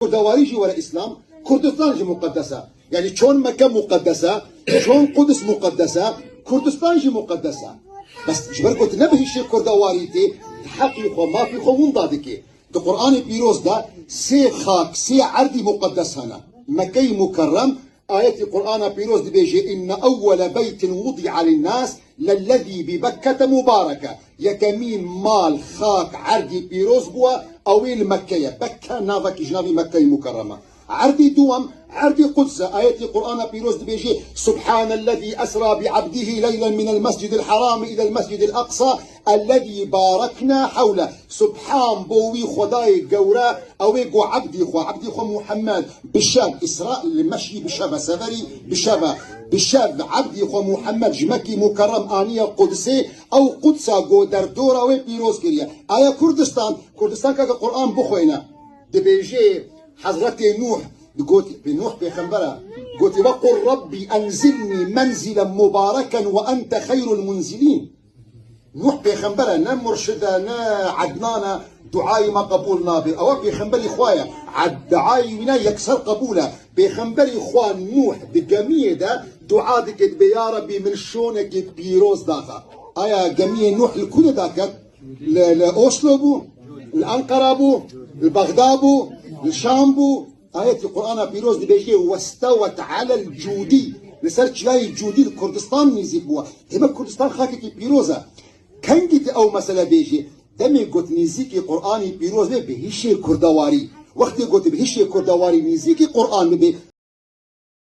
كردواريجي ولا إسلام كردستان مقدسة يعني شون مكة مقدسة شون قدس مقدسة كردستان مقدسة بس جبر قلت نبه الشيء كردواريتي حقيقة ما في خون ضادك القرآن بيروز دا سي خاك سي عردي مقدس هنا مكي مكرم آية القرآن بيروز بيجي إن أول بيت وضع للناس للذي ببكة مباركة يكمين مال خاك عردي بيروز بوا أويل مكية بكة نافك جنابي مكة مكرمة عردي دوم عردي قدس آية القرآن بيروز بيجي سبحان الذي أسرى بعبده ليلا من المسجد الحرام إلى المسجد الأقصى الذي باركنا حوله سبحان بوي خداي قورا أوي قو عبدي خو محمد بالشاب إسراء المشي بشابة سفري بشاب عبدي خو محمد جمكي مكرم آنية قدسي أو قدسة قو دردورا وي بيروز كريا آية كردستان كاك القرآن بخوينا دبيجي حضرت نوح قلت بنوح بيخنبرة قلت وقل ربي أنزلني منزلا مباركا وأنت خير المنزلين نوح بيخنبرة نا مرشدة نا عدنانا دعاي ما قبولنا به أو بيخنبري خوايا عد دعاي ونا يكسر قبوله بيخنبري خوان نوح بجميع ده دعاء دك بيا ربي من شونك بيروز داخا آية جميع نوح الكل داك لأوسلو بو الأنقرة بو البغداد بو الشام بو آية القرآن بيروز دي بيجي واستوت على الجودي لسرت جاي الجودي الكردستان نيزيك بوا هما كردستان خاكي بيروزة كان جيت أو مسألة بيجي دمي قلت نيزيكي قرآني بيروز بيهيشي كردواري وقت قلت بيهيشي كردواري نيزيكي قرآن بي